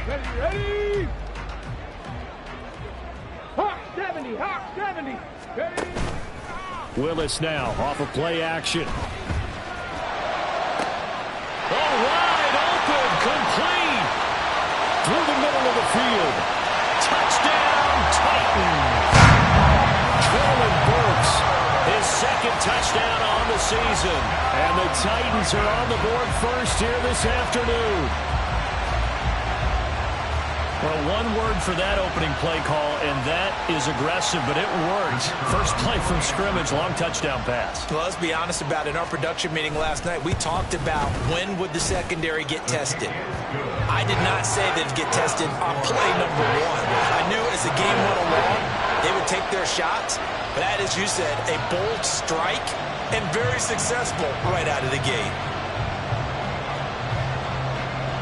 Ready. Hawk 70, Hawk 70. Ready. Willis now off of play action. Oh, wide open, complete. Through the middle of the field. Touchdown, Titans. Traylon Burks, his second touchdown on the season. And the Titans are on the board first here this afternoon. Well, one word for that opening play call, and that is aggressive, but it worked. First play from scrimmage, long touchdown pass. Well, let's be honest about it. In our production meeting last night, we talked about when would the secondary get tested. I did not say they'd get tested on play number one. I knew as the game went along, they would take their shots. But that, as you said, a bold strike and very successful right out of the gate.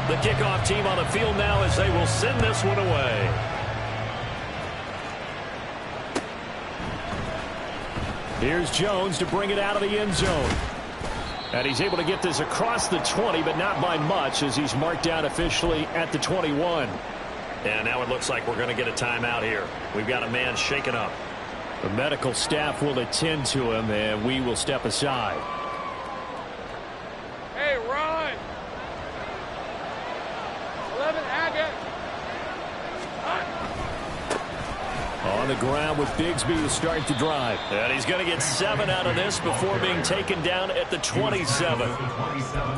The kickoff team on the field now as they will send this one away. Here's Jones to bring it out of the end zone. And he's able to get this across the 20, but not by much as he's marked down officially at the 21. And now it looks like we're going to get a timeout here. We've got a man shaken up. The medical staff will attend to him, and we will step aside. Hey, run. 11, Agate. On the ground with Bigsby to start the drive. And he's going to get 7 out of this before being taken down at the 27.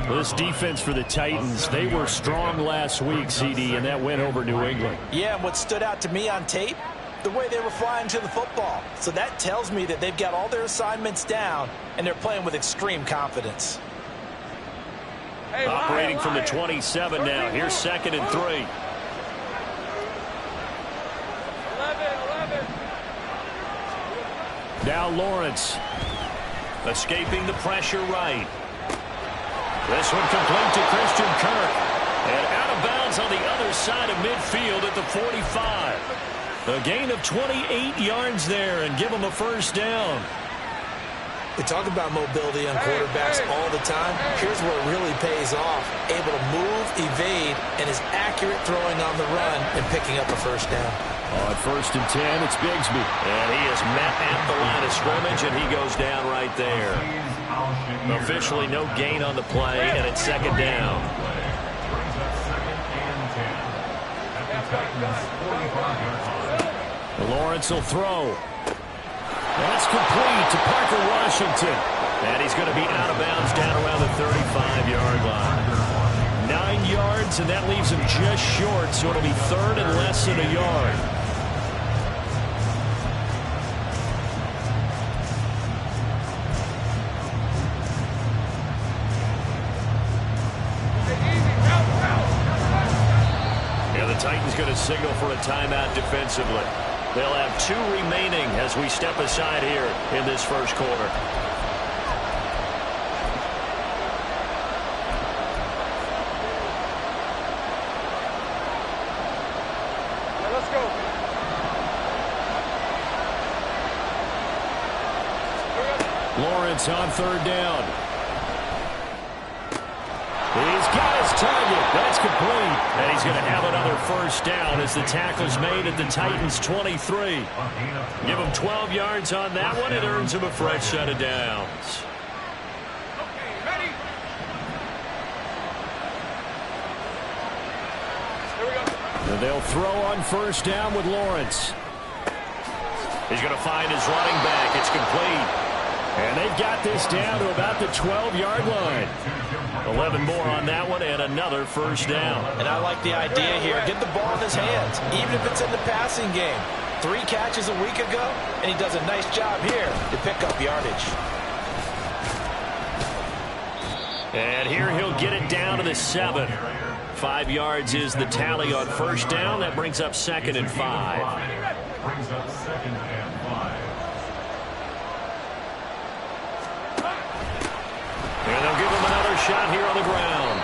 This defense for the Titans, they were strong last week, CD, and that went over New England. Yeah, and what stood out to me on tape, the way they were flying to the football. So that tells me that they've got all their assignments down, and they're playing with extreme confidence. Hey, operating from the 27 now. Here's 2nd and 3. 11. Now Lawrence. Escaping the pressure right. This one complete to Christian Kirk. And out of bounds on the other side of midfield at the 45. A gain of 28 yards there and give them a first down. We talk about mobility on quarterbacks all the time. Here's where it really pays off. Able to move, evade, and is accurate throwing on the run and picking up a first down. On 1st and 10, it's Bigsby. And he is met at the line of scrimmage, and he goes down right there. Officially no gain on the play, and it's 2nd down. Lawrence will throw. That's complete to Parker Washington. And he's going to be out of bounds down around the 35-yard line. 9 yards, and that leaves him just short, so it'll be 3rd and less than a yard. And the Titans going to signal for a timeout defensively. They'll have 2 remaining as we step aside here in this first quarter. Yeah, let's go. Lawrence on 3rd down. He's got his target. That's complete. And he's going to have another first down as the tackle's made at the Titans' 23. Give him 12 yards on that one. It earns him a fresh set of downs. Okay, ready? Here we go. And they'll throw on 1st down with Lawrence. He's going to find his running back. It's complete. And they've got this down to about the 12-yard line. 11 more on that one and another first down. And I like the idea here. Get the ball in his hands, even if it's in the passing game. 3 catches a week ago, and he does a nice job here to pick up yardage. And here he'll get it down to the 7. 5 yards is the tally on 1st down. That brings up 2nd and 5. Brings up 2nd and 5. And they'll give him another shot here on the ground.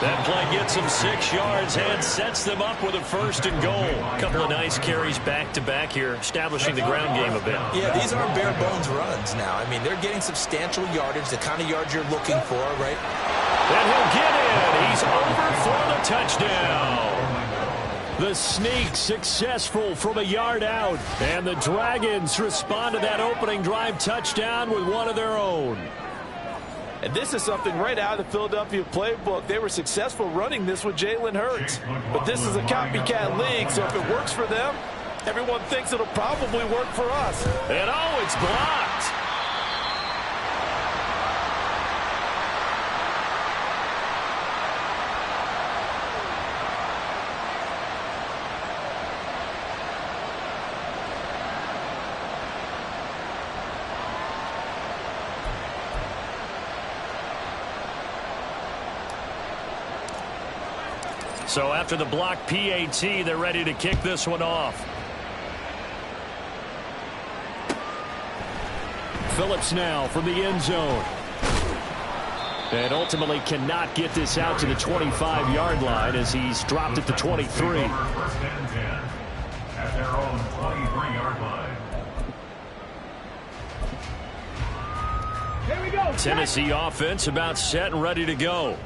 That play gets them 6 yards and sets them up with a 1st and goal. A couple of nice carries back-to-back here, establishing the ground game a bit. Yeah, these aren't bare-bones runs now. I mean, they're getting substantial yardage, the kind of yards you're looking for, right? And he'll get in. He's over for the touchdown. The sneak successful from a yard out. And the Dragons respond to that opening drive touchdown with one of their own. And this is something right out of the Philadelphia playbook. They were successful running this with Jalen Hurts. But this is a copycat league, so if it works for them, everyone thinks it'll probably work for us. And oh, it's blocked. So after the block PAT, they're ready to kick this one off. Phillips now from the end zone. And ultimately cannot get this out to the 25-yard line as he's dropped it to 23. First and 10 at their own 23-yard line. Here we go. Tennessee offense about set and ready to go.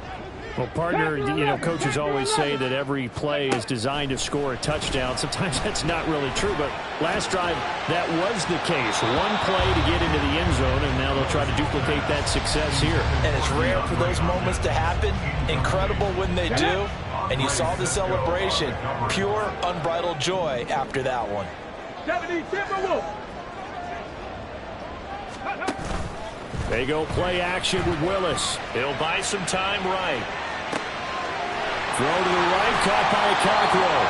Well, partner, you know, coaches always say that every play is designed to score a touchdown. Sometimes that's not really true, but last drive, that was the case. One play to get into the end zone, and now they'll try to duplicate that success here. And it's rare for those moments to happen. Incredible when they do. And you saw the celebration. Pure, unbridled joy after that one. 70 Timberwolves. They go play action with Willis. He'll buy some time right. Throw to the right, caught by Cockrell.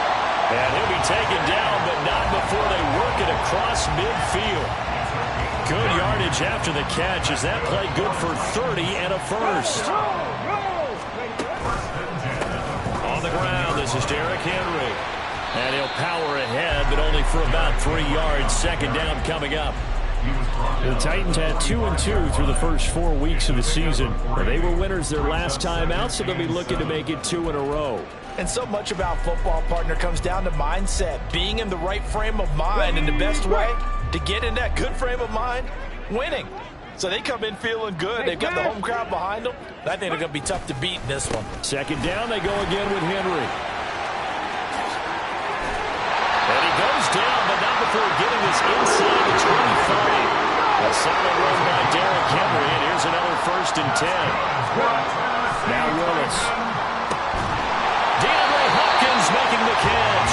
And he'll be taken down, but not before they work it across midfield. Good yardage after the catch. Is that play good for 30 and a first? On the ground, this is Derrick Henry. And he'll power ahead, but only for about 3 yards. Second down coming up. The Titans had 2-2 through the first 4 weeks of the season. They were winners their last time out, so they'll be looking to make it 2 in a row. And so much about football, partner, comes down to mindset. Being in the right frame of mind, and the best way to get in that good frame of mind, winning. So they come in feeling good. They've got the home crowd behind them. I think they're going to be tough to beat in this one. Second down, they go again with Henry. And he goes down, but not before getting this inside the 25. A solid run by Derrick Henry, and here's another first and 10. Now Willis. DeAndre Hopkins making the catch.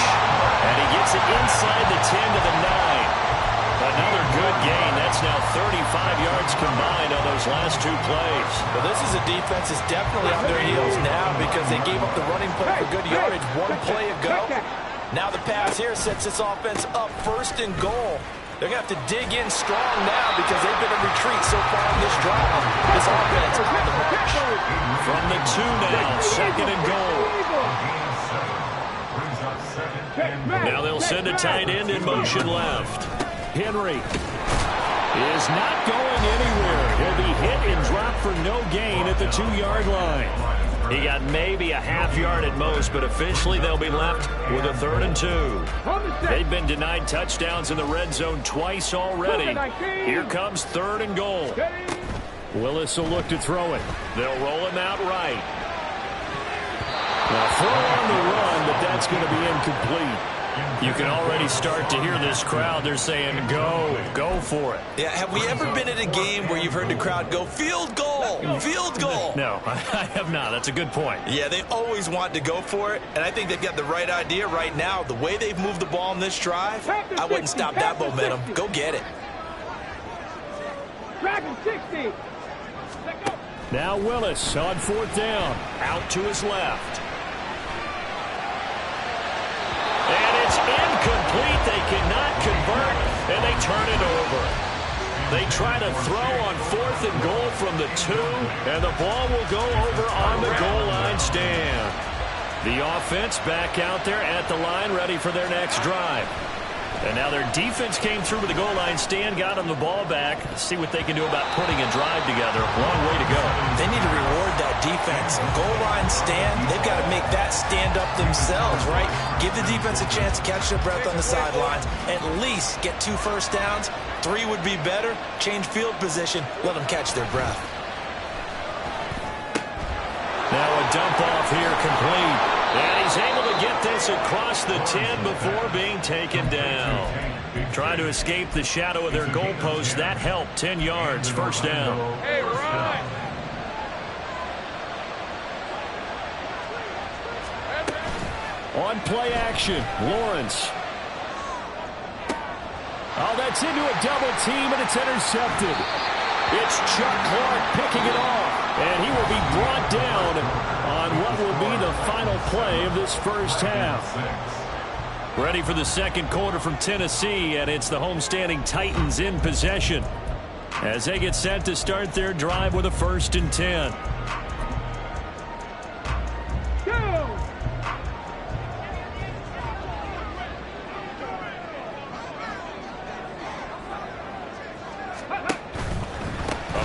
And he gets it inside the 10 to the 9. Another good gain. That's now 35 yards combined on those last 2 plays. Well, this is a defense that's definitely on their heels now because they gave up the running play for good yardage 1 play ago. Now the pass here sets this offense up first and goal. They're going to have to dig in strong now because they've been in retreat so far in this drive. This offense is on the march. From the 2 now, second and goal. Now they'll send a tight end in motion left. Henry is not going anywhere. He'll be hit and dropped for no gain at the 2-yard line. He got maybe a half yard at most, but officially they'll be left with a 3rd and 2. They've been denied touchdowns in the red zone twice already. Here comes 3rd and goal. Willis will look to throw it. They'll roll him out right. Now throw on the run, but that's going to be incomplete. You can already start to hear this crowd. They're saying, go for it. Yeah, have we ever been at a game where you've heard the crowd go, field goal, field goal? No, I have not. That's a good point. Yeah, they always want to go for it, and I think they've got the right idea right now. The way they've moved the ball in this drive, I wouldn't stop that momentum. Go get it. Dragon 60. Now Willis on 4th down. Out to his left. And it's incomplete. They cannot convert, and they turn it over. They try to throw on 4th and goal from the 2, and the ball will go over on the goal line stand. The offense back out there at the line, ready for their next drive. And now their defense came through with the goal line stand, got them the ball back. See what they can do about putting a drive together. Long way to go. They need to reward that defense. Goal line stand, they've got to make that stand up themselves, right? Give the defense a chance to catch their breath on the sidelines. At least get 2 first downs. 3 would be better. Change field position. Let them catch their breath. Now a dump off here complete. And he's able to get get this across the 10 before being taken down. Trying to escape the shadow of their goalpost. That helped. 10 yards, first down. Hey, Ryan. On play action, Lawrence. Oh, that's into a double team, and it's intercepted. It's Chuck Clark picking it off, and he will be brought down on what will be the final play of this first half. Ready for the second quarter from Tennessee, and it's the homestanding Titans in possession as they get set to start their drive with a 1st and 10.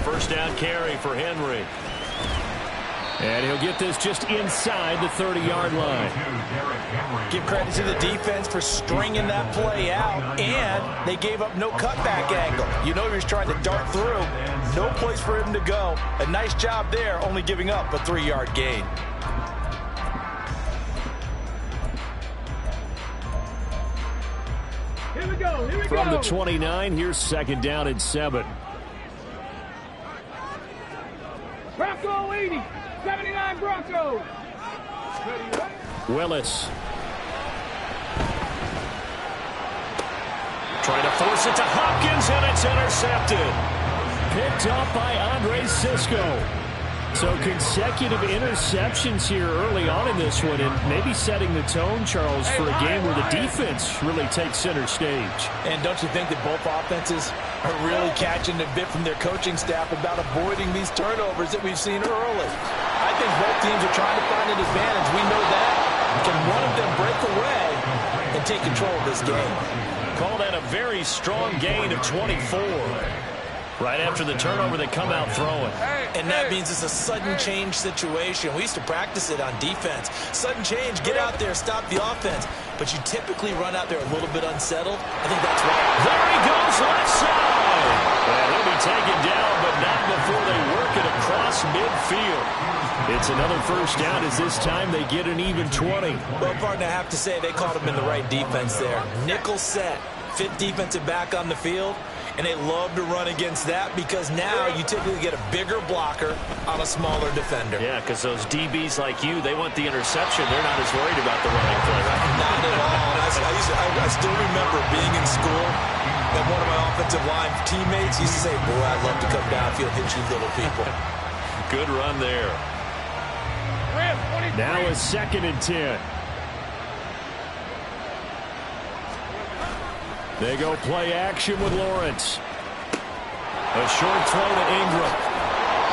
First down carry for Henry. And he'll get this just inside the 30-yard line. Give credit to the defense for stringing that play out, and they gave up no cutback angle. You know he was trying to dart through. No place for him to go. A nice job there, only giving up a 3-yard gain. Here we go. Here we From go. the 29, here's 2nd down and 7. Bronco 80. 79 Broncos. Willis. Trying to force it to Hopkins, and it's intercepted. Picked up by Andre Cisco. So consecutive interceptions here early on in this one, and maybe setting the tone, Charles, for a game where the defense really takes center stage. And don't you think that both offenses are really catching a bit from their coaching staff about avoiding these turnovers that we've seen early? I think both teams are trying to find an advantage. We know that. Can one of them break away and take control of this game? Call that a very strong gain of 24. Right after the turnover, they come out throwing. And that means it's a sudden change situation. We used to practice it on defense. Sudden change, get out there, stop the offense. But you typically run out there a little bit unsettled. I think that's why. There he goes, left side. And he'll be taken down, but not before they work it across midfield. It's another first down as this time they get an even 20. Well, partner, I have to say they called him in the right defense there. Nickel set, 5th defensive back on the field. And they love to run against that because now you typically get a bigger blocker on a smaller defender. Yeah, because those DBs like you, they want the interception. They're not as worried about the running play, right? Not at all. I still remember being in school, and one of my offensive line teammates used to say, boy, I'd love to come downfield, hit you little people. Good run there. Now a 2nd and 10. They go play action with Lawrence. A short throw to Ingram.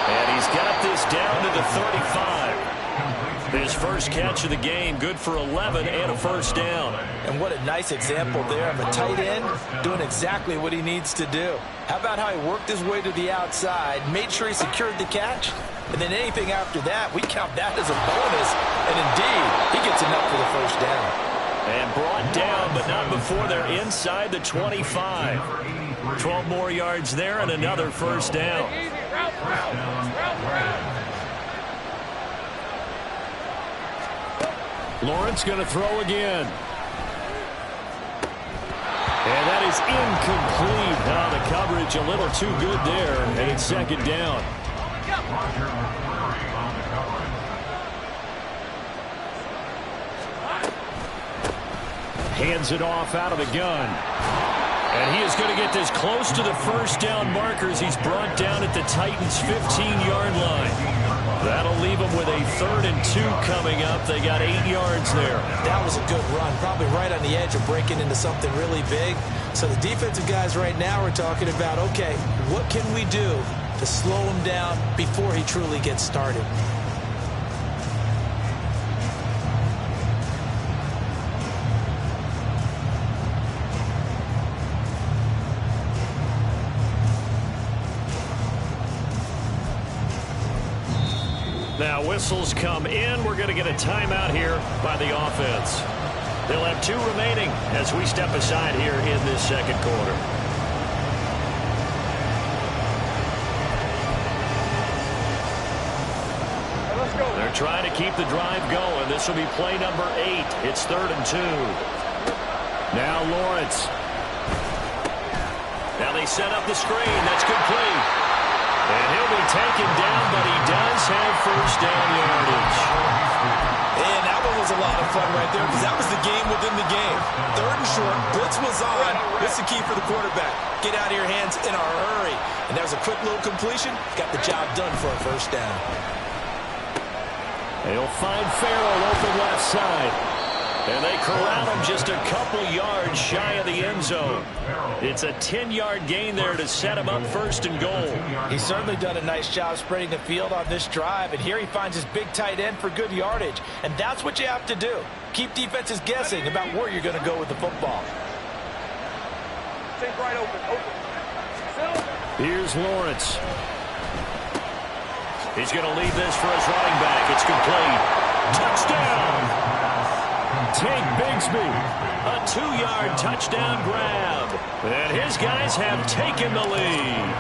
And he's got this down to the 35. His first catch of the game, good for 11 and a first down. And what a nice example there of a tight end doing exactly what he needs to do. How about how he worked his way to the outside, made sure he secured the catch, and then anything after that, we count that as a bonus. And indeed, he gets enough for the first down. And brought down, but not before they're inside the 25. 12 more yards there and another first down. Lawrence going to throw again. And that is incomplete. Now the coverage a little too good there, and it's 2nd down. Hands it off out of the gun. And he is going to get this close to the first down markers. He's brought down at the Titans' 15-yard line. That'll leave them with a 3rd and 2 coming up. They got 8 yards there. That was a good run, probably right on the edge of breaking into something really big. So the defensive guys right now are talking about, okay, what can we do to slow him down before he truly gets started? Now whistles come in. We're going to get a timeout here by the offense. They'll have 2 remaining as we step aside here in this second quarter. They're They're trying to keep the drive going. This will be play number 8. It's 3rd and 2. Now Lawrence. Now they set up the screen. That's complete. And he'll be taken down, but he does have first down yardage. And that one was a lot of fun right there because that was the game within the game. 3rd and short. Blitz was on. What's the key for the quarterback? Get out of your hands in a hurry. And that was a quick little completion. Got the job done for a first down. They'll find Farrell open left side. And they corral him just a couple yards shy of the end zone. It's a 10-yard gain there to set him up 1st and goal. He's certainly done a nice job spreading the field on this drive. And here he finds his big tight end for good yardage. And that's what you have to do. Keep defenses guessing about where you're going to go with the football. Take right open. Here's Lawrence. He's going to lead this for his running back. It's complete. Touchdown! Tank Bigsby, a 2-yard touchdown grab. And his guys have taken the lead.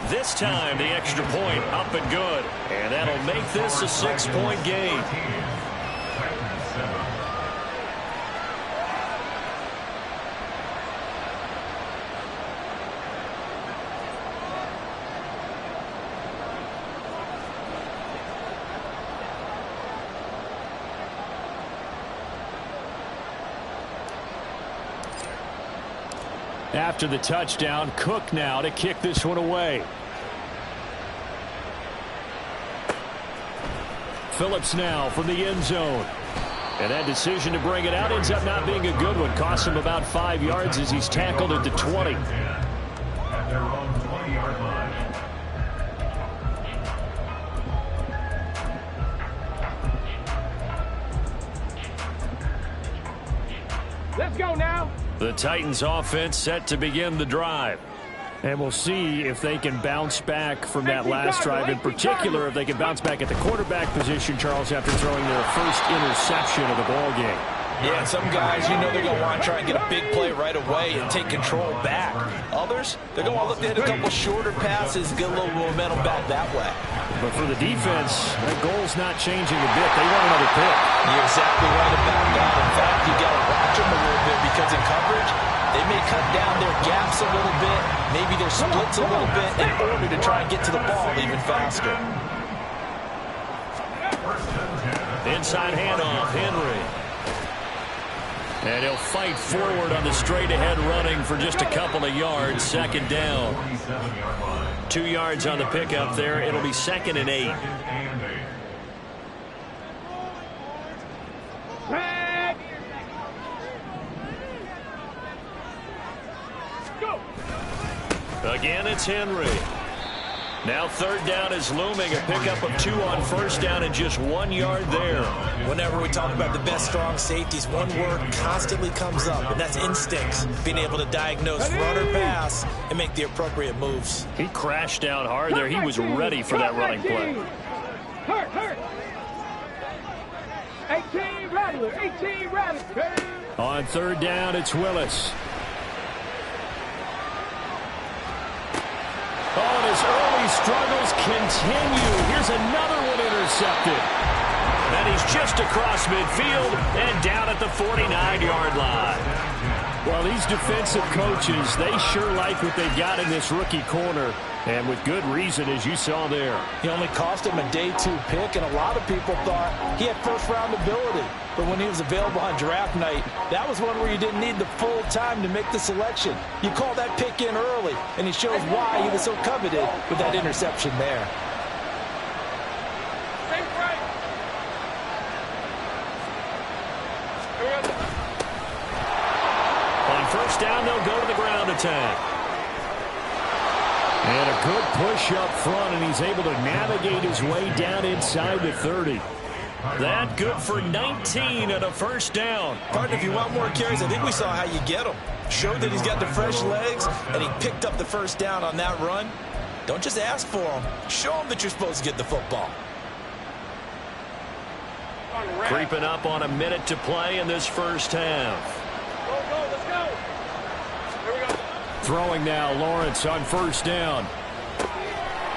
This time, the extra point up and good. And that'll make this a 6-point game. After the touchdown, Cook now to kick this one away. Phillips now from the end zone. And that decision to bring it out ends up not being a good one. Costs him about 5 yards as he's tackled at the 20. At their own 20-yard line. Let's go now. The Titans offense set to begin the drive. And we'll see if they can bounce back from that last drive. In particular, if they can bounce back at the quarterback position, Charles, after throwing their first interception of the ball game. Yeah, some guys, you know they're going to want to try and get a big play right away and take control back. Others, they're going to want to look to hit a couple shorter passes and get a little momentum back that way. But for the defense, that goal's not changing a bit. They want another pick. You're exactly right about that. In fact, you got to watch them a little bit because in coverage, they may cut down their gaps a little bit, maybe their splits a little bit in order to try and get to the ball even faster. Inside handoff, Henry. And he'll fight forward on the straight-ahead running for just a couple of yards. 2nd down. 2 yards on the pickup there. It'll be 2nd and 8. Again, it's Henry. Now 3rd down is looming. A pickup of 2 on 1st down and just 1 yard there. Whenever we talk about the best strong safeties, one word constantly comes up, and that's instincts. Being able to diagnose run or pass and make the appropriate moves. He crashed down hard there. He was ready for that running play. Hurt. 18 Rattler. 18 Rattler. On 3rd down, it's Willis. Oh, and his early struggles continue. Here's another one intercepted. And he's just across midfield and down at the 49-yard line. Well, these defensive coaches, they sure like what they've got in this rookie corner. And with good reason, as you saw there. He only cost him a day 2 pick, and a lot of people thought he had first-round ability. But when he was available on draft night, that was one where you didn't need the full time to make the selection. You call that pick in early, and he shows why he was so coveted with that interception there. On 1st down, they'll go to the ground attack. And a good push up front, and he's able to navigate his way down inside the 30. That good for 19 and a 1st down. Partner, if you want more carries, I think we saw how you get him. Showed that he's got the fresh legs, and he picked up the 1st down on that run. Don't just ask for him. Show him that you're supposed to get the football. Creeping up on a minute to play in this 1st half. Let's go. Here we go. Throwing now, Lawrence on 1st down.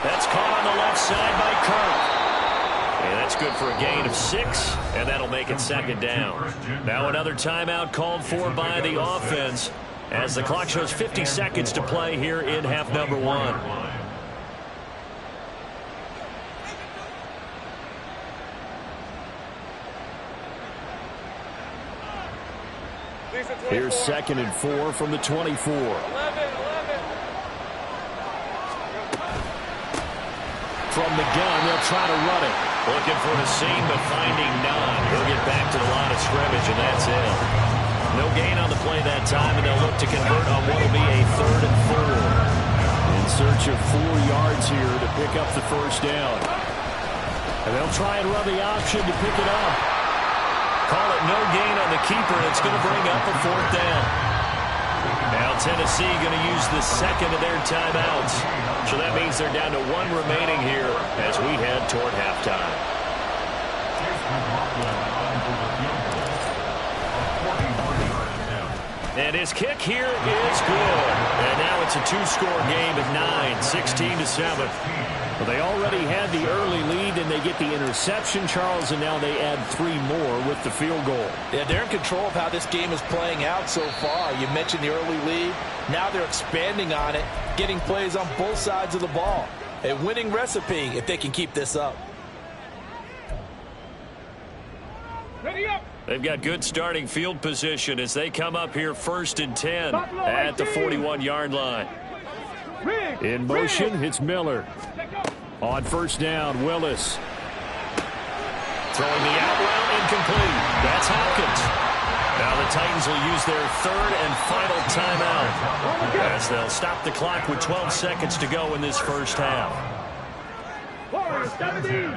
That's caught on the left side by Kirk. And that's good for a gain of 6, and that'll make it second down. Now another timeout called for by the offense as the clock shows 50 seconds to play here in half number 1. Here's 2nd and 4 from the 24. 11. From the gun, they'll try to run it. Looking for the seam, but finding none. He'll get back to the line of scrimmage, and that's it. No gain on the play that time, and they'll look to convert on what will be a 3rd and 4. In search of 4 yards here to pick up the first down. And they'll try and run the option to pick it up. Call it no gain on the keeper, and it's going to bring up a 4th down. Now Tennessee going to use the second of their timeouts. So that means they're down to 1 remaining here as we head toward halftime. And his kick here is good. And now it's a 2-score game at 9, 16-7. Well, they already had the early lead, and they get the interception, Charles, and now they add 3 more with the field goal. Yeah, they're in control of how this game is playing out so far. You mentioned the early lead. Now they're expanding on it, getting plays on both sides of the ball. A winning recipe if they can keep this up. Ready up. They've got good starting field position as they come up here 1st and 10 at the 41-yard line. In motion, it's Miller. On first down, Willis. Throwing the out route, incomplete. That's Hopkins. Now the Titans will use their 3rd and final timeout as they'll stop the clock with 12 seconds to go in this first half. Warriors 17.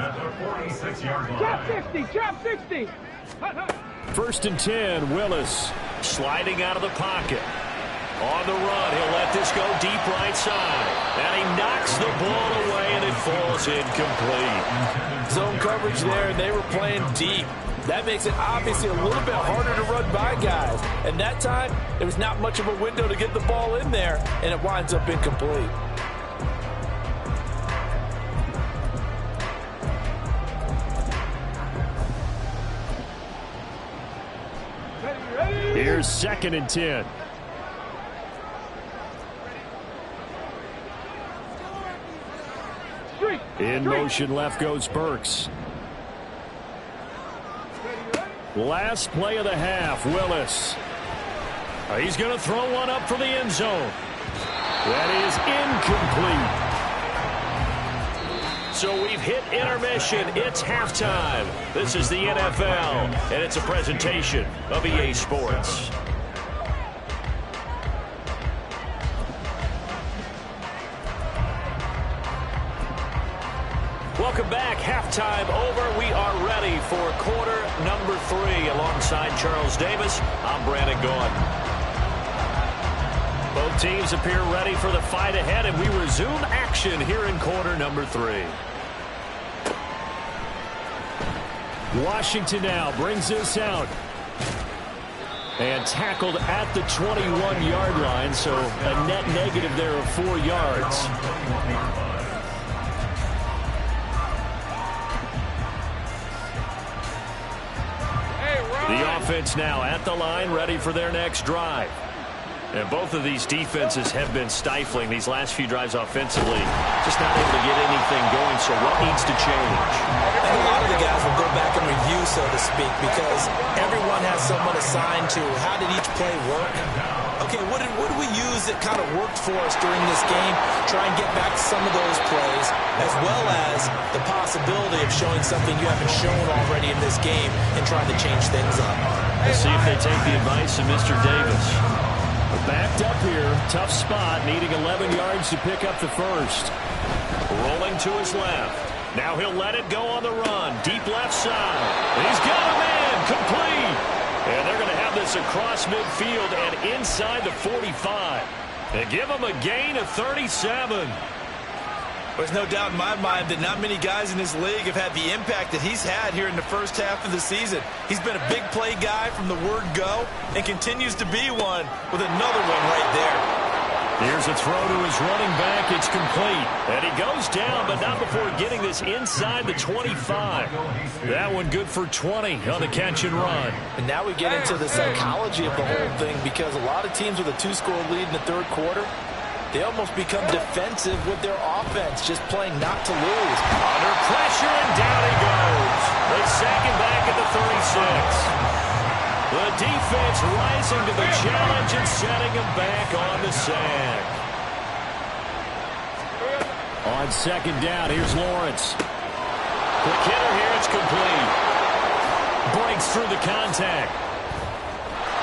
Drop 60. Drop 60. 1st and 10, Willis. Sliding out of the pocket. On the run, he'll let this go deep right side. And he knocks the ball away, and it falls incomplete. Zone coverage there, and they were playing deep. That makes it obviously a little bit harder to run by guys. And that time, there was not much of a window to get the ball in there, and it winds up incomplete. Here's 2nd and 10. In motion, left goes Burks. Last play of the half, Willis. He's going to throw one up for the end zone. That is incomplete. So we've hit intermission. It's halftime. This is the NFL, and it's a presentation of EA Sports. Welcome back. Halftime over. We are ready for quarter number 3. Alongside Charles Davis, I'm Brandon Gaudin. Both teams appear ready for the fight ahead, and we resume action here in quarter number 3. Washington now brings this out. And tackled at the 21-yard line, so a net negative there of 4 yards. The offense now at the line, ready for their next drive. And both of these defenses have been stifling these last few drives offensively. Just not able to get anything going, so what needs to change? And a lot of the guys will go back and review, so to speak, because everyone has someone assigned to how did each play work. Okay, what did we use that kind of worked for us during this game? Try and get back some of those plays, as well as the possibility of showing something you haven't shown already in this game and trying to change things up. We'll see if they take the advice of Mr. Davis. Backed up here, tough spot, needing 11 yards to pick up the first. Rolling to his left. Now he'll let it go on the run. Deep left side. He's got a man, complete. And they're going to have this across midfield and inside the 45. They give him a gain of 37. There's no doubt in my mind that not many guys in this league have had the impact that he's had here in the first half of the season. He's been a big play guy from the word go and continues to be one with another one right there. Here's a throw to his running back. It's complete. And he goes down, but not before getting this inside the 25. That one good for 20 on the catch and run. And now we get into the psychology of the whole thing, because a lot of teams with a 2-score lead in the third quarter, they almost become defensive with their offense, just playing not to lose. Under pressure, and down he goes. They sack him back at the 36. The defense rising to the challenge and setting him back on the sack. On second down, here's Lawrence. Quick hitter here, it's complete. Breaks through the contact.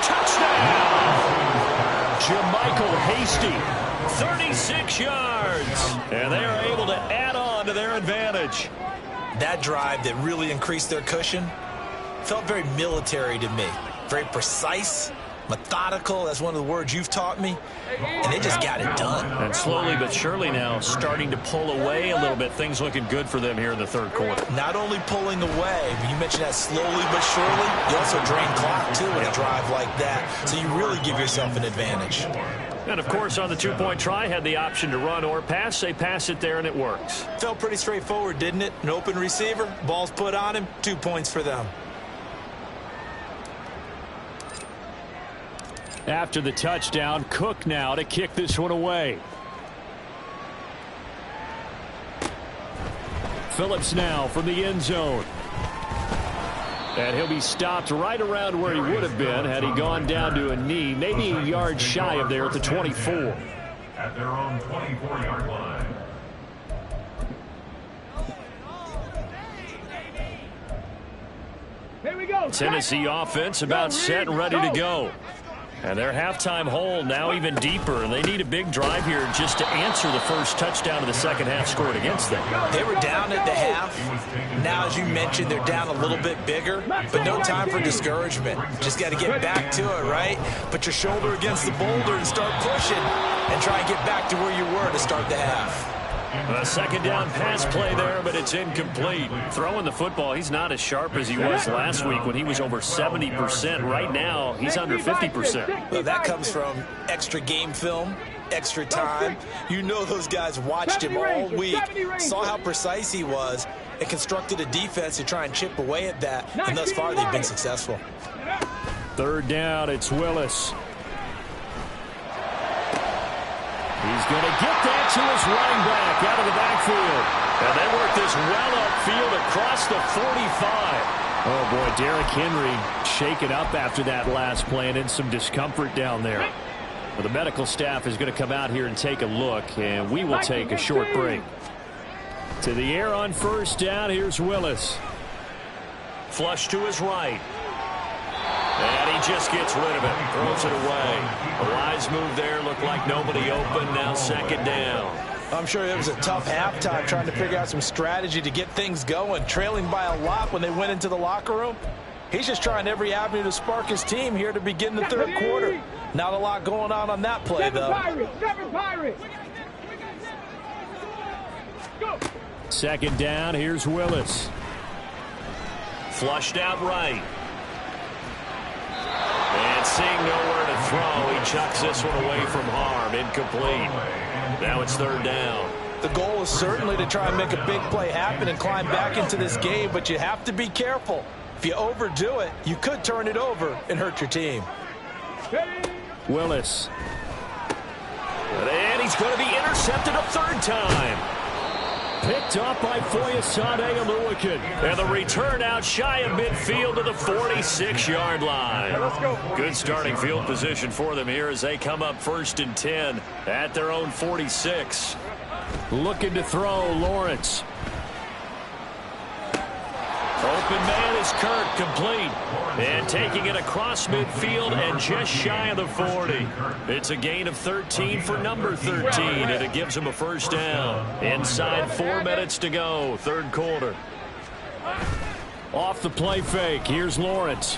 Touchdown! Jermichael Hasty, 36 yards. And they are able to add on to their advantage. That drive that really increased their cushion felt very military to me. Very precise, methodical. That's one of the words you've taught me. And they just got it done. And slowly but surely now starting to pull away a little bit. Things looking good for them here in the third quarter. Not only pulling away, but you mentioned that slowly but surely, you also drain clock too in a drive like that. So you really give yourself an advantage. And, of course, on the two-point try, had the option to run or pass. They pass it there, and it works. Felt pretty straightforward, didn't it? An open receiver, ball's put on him, 2 points for them. After the touchdown, Cook now to kick this one away. Phillips now from the end zone. And he'll be stopped right around where he would have been had he gone down to a knee, maybe a yard shy of there at the 24. At their own 24-yard line. Here we go. Tennessee offense about set and ready to go. And their halftime hole now even deeper, and they need a big drive here just to answer the first touchdown of the second half scored against them. They were down at the half. Now, as you mentioned, they're down a little bit bigger, but no time for discouragement. Just got to get back to it, right? Put your shoulder against the boulder and start pushing, and try and get back to where you were to start the half. A second down pass play there, but it's incomplete. Throwing the football, he's not as sharp as he was last week when he was over 70%. Right now, he's under 50%. Well, that comes from extra game film, extra time. You know those guys watched him all week, saw how precise he was, and constructed a defense to try and chip away at that. And thus far, they've been successful. Third down, it's Willis. He's going to get that to his running back out of the backfield. And they work this well upfield across the 45. Oh, boy, Derrick Henry shaken up after that last play and in some discomfort down there. Well, the medical staff is going to come out here and take a look, and we will take a short break. To the air on first down, here's Willis. Flush to his right. And he just gets rid of it, throws it away. A wise move there, looked like nobody open, now second down. I'm sure it was a tough halftime trying to figure out some strategy to get things going, trailing by a lot when they went into the locker room. He's just trying every avenue to spark his team here to begin the third quarter. Not a lot going on that play, though. Seven Pirates. Go. Second down, here's Willis. Flushed out right. And seeing nowhere to throw, he chucks this one away from harm. Incomplete. Now it's third down. The goal is certainly to try and make a big play happen and climb back into this game, but you have to be careful. If you overdo it, you could turn it over and hurt your team. Willis. And he's going to be intercepted a third time. Picked up by Foyesade Oluokun. And the return out shy of midfield to the 46-yard line. Let's go. Good starting field position for them here as they come up first and 10 at their own 46. Looking to throw, Lawrence. Open man is Kirk, complete. And taking it across midfield and just shy of the 40. It's a gain of 13 for number 13, and it gives him a first down. Inside 4 minutes to go, third quarter. Off the play fake, here's Lawrence.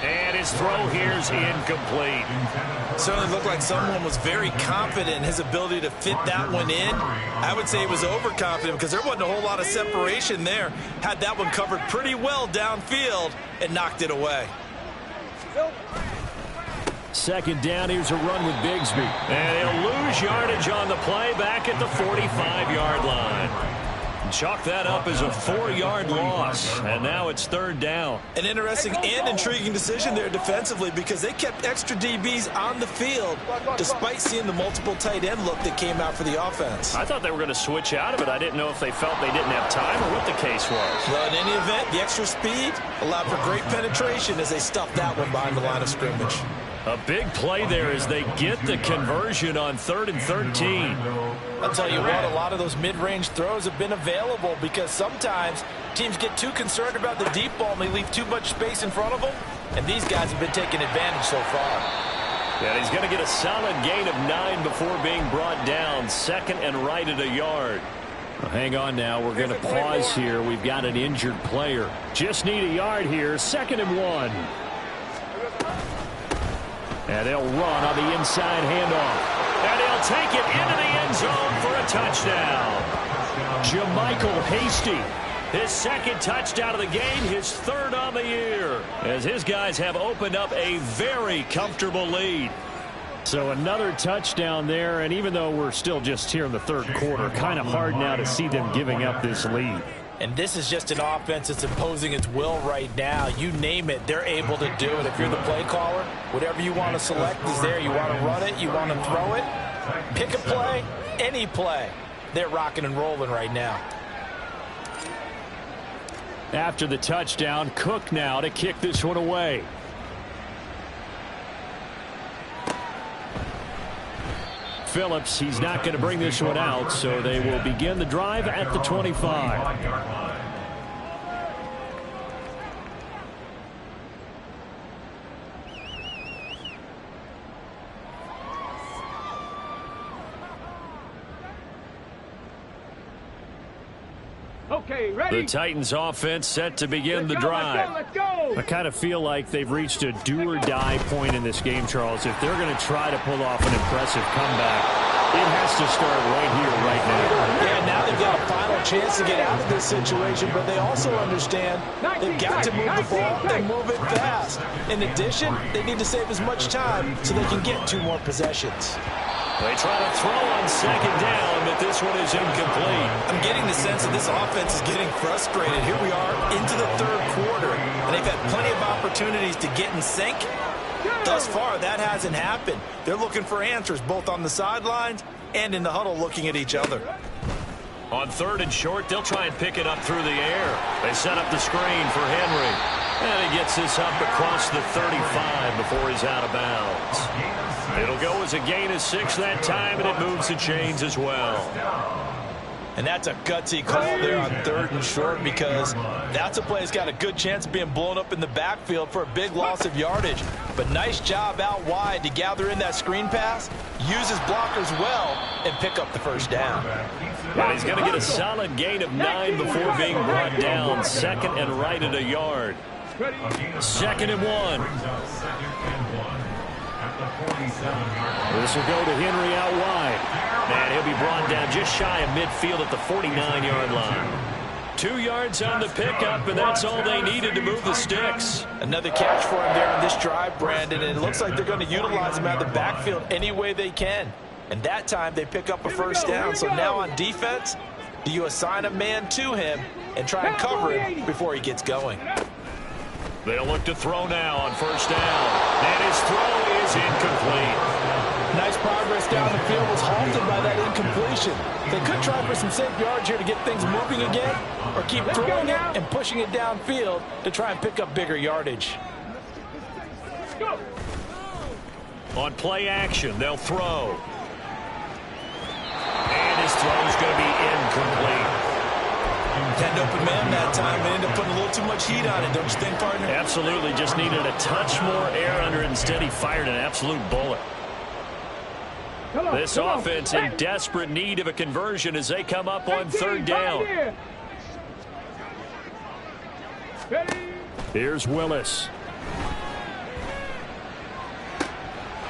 And his throw here's incomplete. Certainly looked like someone was very confident in his ability to fit that one in. I would say he was overconfident because there wasn't a whole lot of separation there. Had that one covered pretty well downfield and knocked it away. Second down, here's a run with Bigsby. And he'll lose yardage on the play back at the 45-yard line. Chalk that up as a 4-yard loss, and now it's third down. An interesting and intriguing decision there defensively because they kept extra DBs on the field despite seeing the multiple tight end look that came out for the offense. I thought they were going to switch out of it. I didn't know if they felt they didn't have time or what the case was. Well, in any event, the extra speed allowed for great penetration as they stuffed that one behind the line of scrimmage. A big play there as they get the conversion on 3rd and 13. I'll tell you what, a lot of those mid-range throws have been available because sometimes teams get too concerned about the deep ball and they leave too much space in front of them, and these guys have been taking advantage so far. And he's going to get a solid gain of 9 before being brought down. Second and right at a yard. Well, hang on now. We're going to pause here. We've got an injured player. Just need a yard here. 2nd and 1. And they'll run on the inside handoff. And he'll take it into the end zone for a touchdown. JaMycal Hasty, his 2nd touchdown of the game, his 3rd on the year, as his guys have opened up a very comfortable lead. So another touchdown there, and even though we're still just here in the 3rd quarter, kind of hard now to see them giving up this lead. And this is just an offense that's imposing its will right now. You name it, they're able to do it. If you're the play caller, whatever you want to select is there. You want to run it, you want to throw it, pick a play, any play. They're rocking and rolling right now. After the touchdown, Cook now to kick this one away. Phillips, he's not going to bring this one out, so they will begin the drive at the 25. Okay, ready? The Titans offense set to begin the drive. Let's go. I kind of feel like they've reached a do-or-die point in this game, Charles. If they're going to try to pull off an impressive comeback, it has to start right here, right now. Yeah, now they've got a final chance to get out of this situation, but they also understand they've got to move the ball and move it fast. In addition, they need to save as much time so they can get 2 more possessions. They try to throw on 2nd down, but this one is incomplete. I'm getting the sense that this offense is getting frustrated. Here we are into the 3rd quarter, and they've had plenty of opportunities to get in sync. Thus far, that hasn't happened. They're looking for answers both on the sidelines and in the huddle looking at each other. On 3rd and short, they'll try and pick it up through the air. They set up the screen for Henry. And he gets this up across the 35 before he's out of bounds. It'll go as a gain of 6 that time, and it moves the chains as well. And that's a gutsy call there on 3rd and short because that's a play that's got a good chance of being blown up in the backfield for a big loss of yardage. But nice job out wide to gather in that screen pass, use his blockers well, and pick up the 1st down. And he's going to get a solid gain of 9 before being brought down. 2nd and right at a yard. 2nd and 1. This will go to Henry out wide. And he'll be brought down just shy of midfield at the 49-yard line. 2 yards on the pickup, and that's all they needed to move the sticks. Another catch for him there on this drive, Brandon, and it looks like they're going to utilize him out of the backfield any way they can. And that time they pick up a 1st down. So now on defense, do you assign a man to him and try and cover him before he gets going? They'll look to throw now on 1st down. And his throw is incomplete. Nice progress down the field was halted by that incompletion. They could try for some safe yards here to get things moving again, or keep throwing it and pushing it downfield to try and pick up bigger yardage. Go. On play action, they'll throw. And his throw is going to be incomplete. Had an open man that time and ended up putting a little too much heat on it, don't you think, partner? Absolutely, just needed a touch more air under it. Instead, he fired an absolute bullet. This offense in desperate need of a conversion as they come up on 3rd down. Here's Willis.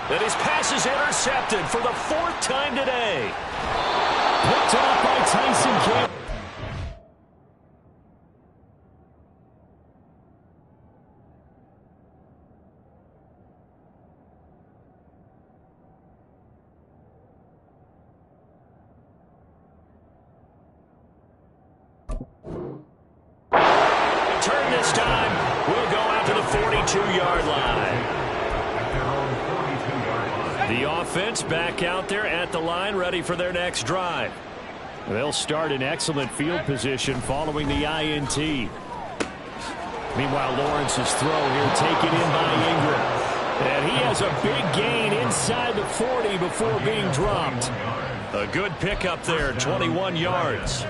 And his pass is intercepted for the 4th time today. Picked off by Tyson Campbell. this time will go out to the 42-yard line. The offense back out there at the line, ready for their next drive. They'll start in excellent field position following the INT. Meanwhile, Lawrence's throw here taken in by Ingram. And he has a big gain inside the 40 before being dropped. A good pickup there, 21 yards.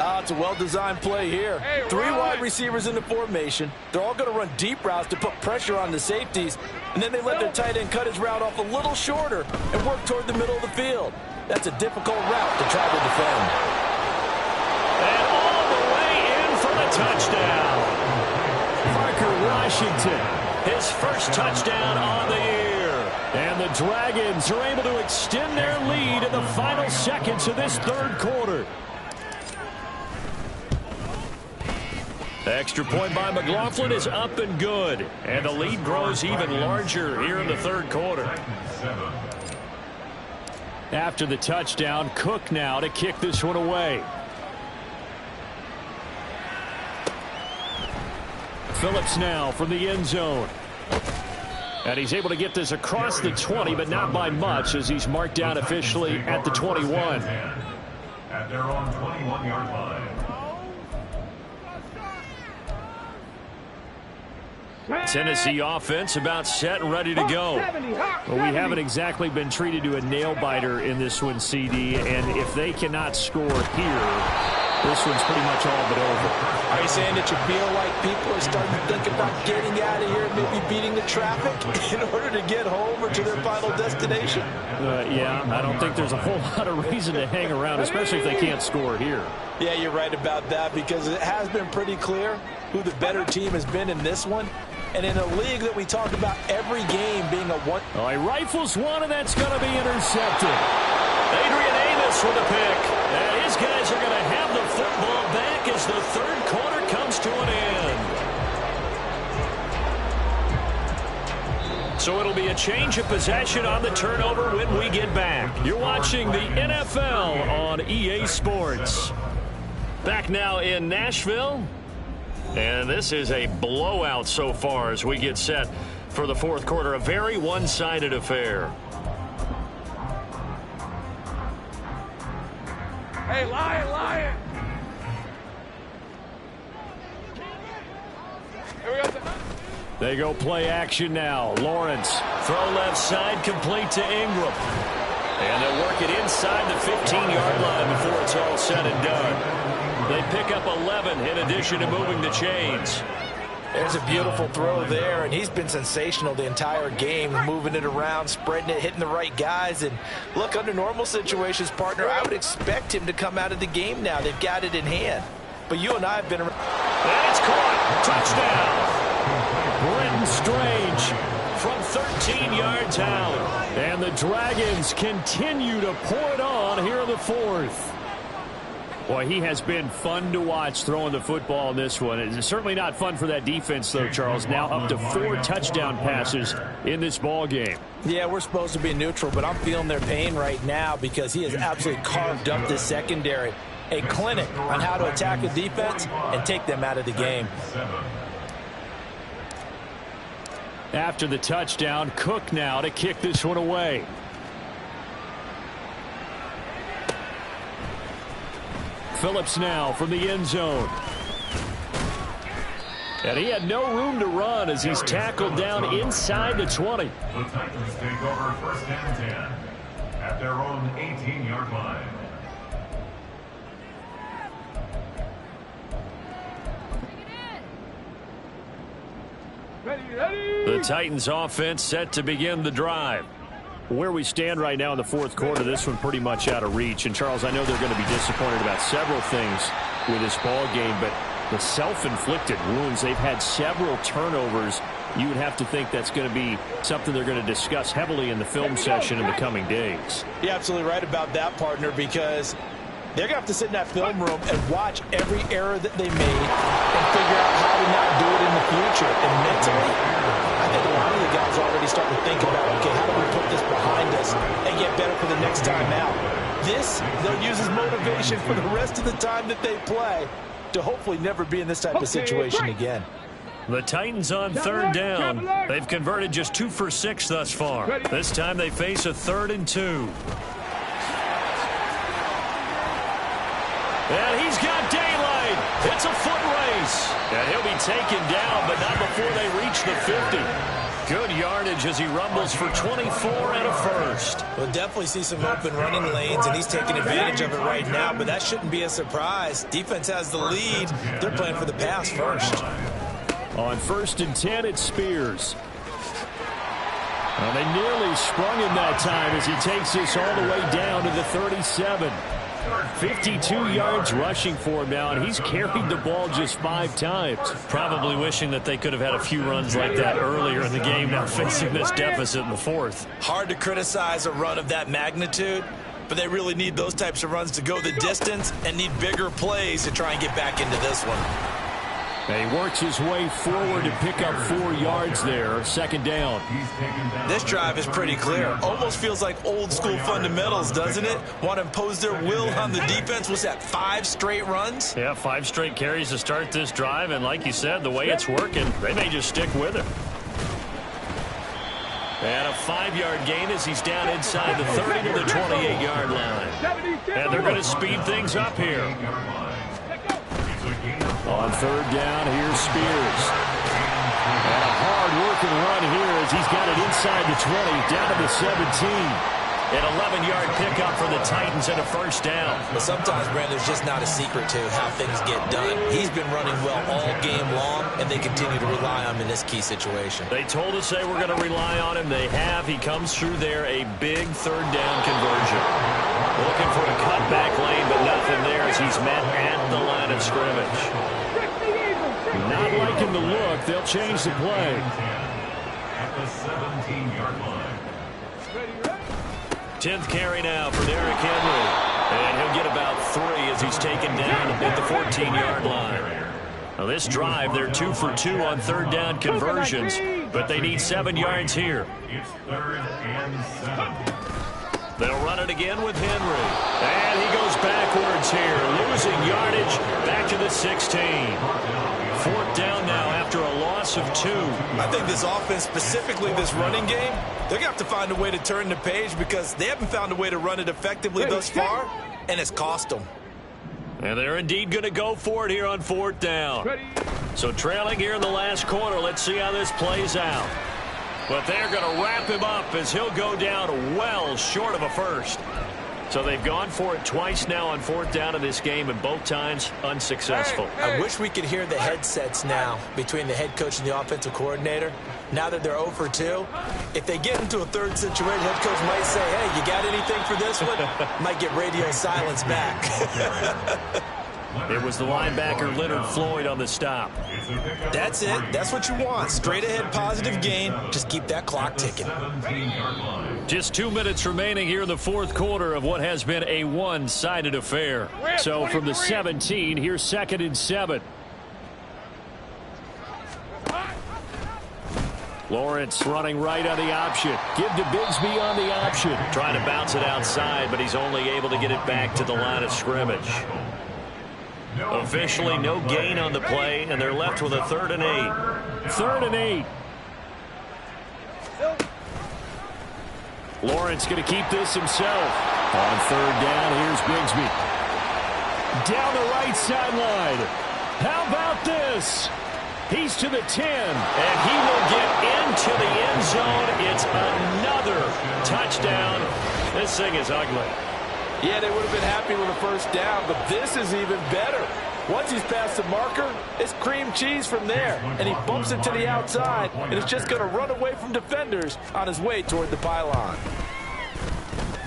It's a well-designed play here. Three wide receivers in the formation. They're all going to run deep routes to put pressure on the safeties. And then they let their tight end cut his route off a little shorter and work toward the middle of the field. That's a difficult route to try to defend. And all the way in for the touchdown. Parker Washington, his first touchdown on the year. And the Dragons are able to extend their lead in the final seconds of this third quarter. The extra point by McLaughlin is up and good. And the lead grows even larger here in the third quarter. After the touchdown, Cook now to kick this one away. Phillips now from the end zone. And he's able to get this across the 20, but not by much, as he's marked down officially at the 21. At their own 21-yard line. Tennessee offense about set and ready to go. Well, we haven't exactly been treated to a nail-biter in this one, CD, and if they cannot score here, this one's pretty much all but over. Are you saying that you feel like people are starting to think about getting out of here, maybe beating the traffic in order to get home or to their final destination? Yeah, I don't think there's a whole lot of reason to hang around, especially if they can't score here. Yeah, you're right about that, because it has been pretty clear who the better team has been in this one. And in a league that we talk about every game being a one. Oh, he rifles one, and that's going to be intercepted. Adrian Amos with a pick. And his guys are going to have the football back as the third quarter comes to an end. So it'll be a change of possession on the turnover when we get back. You're watching the NFL on EA Sports. Back now in Nashville. And this is a blowout so far as we get set for the fourth quarter. A very one-sided affair. Hey, Lion! Here we go. They go play action now. Lawrence, throw left side, complete to Ingram. And they'll work it inside the 15-yard line before it's all said and done. They pick up 11 in addition to moving the chains. There's a beautiful throw there, and he's been sensational the entire game, moving it around, spreading it, hitting the right guys. And look, under normal situations, partner, I would expect him to come out of the game now. They've got it in hand. But you and I have been around. And it's caught. Touchdown. Brenton Strange from 13 yards out. And the Dragons continue to pour it on here in the fourth. Boy, he has been fun to watch throwing the football in this one. It's certainly not fun for that defense, though, Charles. Now up to 4 touchdown passes in this ball game. Yeah, we're supposed to be neutral, but I'm feeling their pain right now because he has absolutely carved up this secondary. A clinic on how to attack a defense and take them out of the game. After the touchdown, Cook now to kick this one away. Phillips now from the end zone. And he had no room to run as he's tackled down inside the 20. The Titans take over first and 10 at their own 18-yard line. Ready. The Titans offense set to begin the drive. Where we stand right now in the fourth quarter, this one pretty much out of reach. And, Charles, I know they're going to be disappointed about several things with this ball game, but the self-inflicted wounds, they've had several turnovers. You would have to think that's going to be something they're going to discuss heavily in the film session in the coming days. You're absolutely right about that, partner, because they're going to have to sit in that film room and watch every error that they made and figure out how to not do it in the future. And mentally, I think a lot of the guys are already starting to think about, okay, how do we put this behind us and get better for the next time out? This, they'll use as motivation for the rest of the time that they play. to hopefully never be in this type of situation again. The Titans on third down. They've converted just 2 for 6 thus far. This time they face a 3rd and 2. And he's got daylight. It's a foot race. And he'll be taken down, but not before they reach the 50. Good yardage as he rumbles for 24 and a first. We'll definitely see some open running lanes, and he's taking advantage of it right now, but that shouldn't be a surprise. Defense has the lead. They're playing for the pass first. On 1st and 10, it's Spears. Well, they nearly sprung him that time as he takes this all the way down to the 37. 52 yards rushing for him now, and he's carried the ball just 5 times. Probably wishing that they could have had a few runs like that earlier in the game, now facing this deficit in the 4th. Hard to criticize a run of that magnitude, but they really need those types of runs to go the distance and need bigger plays to try and get back into this one. He works his way forward to pick up 4 yards there. 2nd down. This drive is pretty clear. Almost feels like old school fundamentals, doesn't it? Want to impose their will on the defense. Was that 5 straight runs? Yeah, 5 straight carries to start this drive, and like you said, the way it's working, they may just stick with it. And a 5-yard gain as he's down inside the 30 to the 28-yard line. And they're going to speed things up here. On 3rd down, here's Spears. And a hard-working run here as he's got it inside the 20, down to the 17. An 11-yard pickup for the Titans and a 1st down. But sometimes, Brand, there's just not a secret to how things get done. He's been running well all game long, and they continue to rely on him in this key situation. They told us they were going to rely on him. They have. He comes through there, a big 3rd down conversion. Looking for a cutback lane, but nothing there as he's met at the line of scrimmage. Not liking the look. They'll change the play. At the 17-yard line. 10th carry now for Derrick Henry. And he'll get about 3 as he's taken down at the 14-yard line. Now this drive, they're 2 for 2 on 3rd down conversions, but they need 7 yards here. It's 3rd and 7. They'll run it again with Henry. And he goes backwards here, losing yardage back to the 16. 4th down now after a loss of 2. I think this offense, specifically this running game, they're going to have to find a way to turn the page because they haven't found a way to run it effectively thus far, and it's cost them. And they're indeed going to go for it here on 4th down. So trailing here in the last quarter, let's see how this plays out. But they're going to wrap him up as he'll go down well short of a first. So they've gone for it twice now on 4th down in this game, and both times unsuccessful. I wish we could hear the headsets now between the head coach and the offensive coordinator. Now that they're 0 for 2, if they get into a 3rd situation, head coach might say, hey, you got anything for this one? Might get radio silence back. It was the linebacker Leonard Floyd on the stop. That's it. That's what you want. Straight ahead positive gain. Just keep that clock ticking. Just 2 minutes remaining here in the 4th quarter of what has been a one-sided affair. So from the 17, here's 2nd and 7. Lawrence running right on the option. Give to Bigsby on the option. Trying to bounce it outside, but he's only able to get it back to the line of scrimmage. Officially no gain on the play, and they're left with a 3rd and 8. 3rd and 8. Lawrence going to keep this himself. On 3rd down, here's Bigsby. Down the right sideline. How about this? He's to the 10, and he will get into the end zone. It's another touchdown. This thing is ugly. Yeah, they would have been happy with a 1st down, but this is even better. Once he's past the marker, it's cream cheese from there, and he bumps it to the outside, and it's just going to run away from defenders on his way toward the pylon.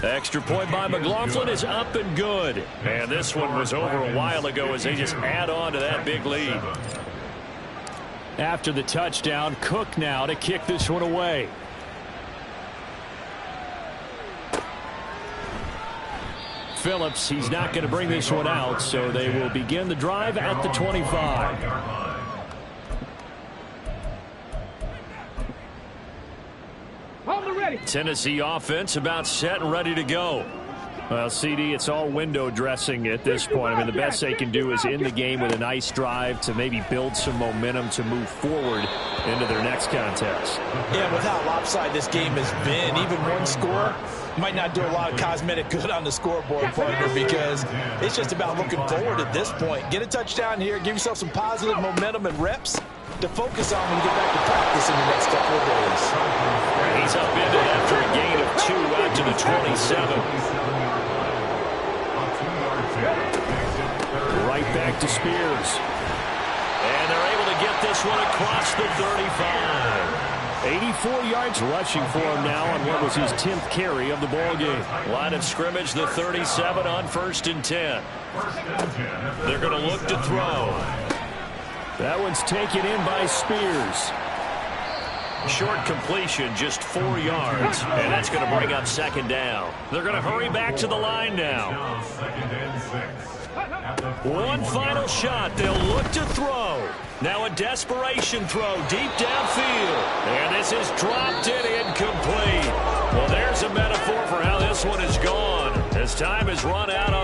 Extra point by McLaughlin is up and good. And this one was over a while ago as they just add on to that big lead. After the touchdown, Cook now to kick this one away. Phillips, he's not going to bring this one out, so they will begin the drive at the 25. Tennessee offense about set and ready to go. Well, CD, it's all window dressing at this point. I mean, the best they can do is end the game with a nice drive to maybe build some momentum to move forward into their next contest. Yeah, with how lopsided this game has been, even one score might not do a lot of cosmetic good on the scoreboard, partner, because it's just about looking forward at this point. Get a touchdown here, give yourself some positive momentum and reps to focus on when you get back to practice in the next couple of days. He's upended after a gain of 2 out to the 27. Right back to Spears. And they're able to get this one across the 35. 84 yards rushing for him now on what was his 10th carry of the ball game. Line of scrimmage, the 37 on 1st and 10. They're going to look to throw. That one's taken in by Spears. Short completion, just 4 yards, and that's going to bring up 2nd down. They're going to hurry back to the line now. One final shot. They'll look to throw. Now a desperation throw deep downfield. And this is dropped in incomplete. Well, there's a metaphor for how this one is gone as time has run out on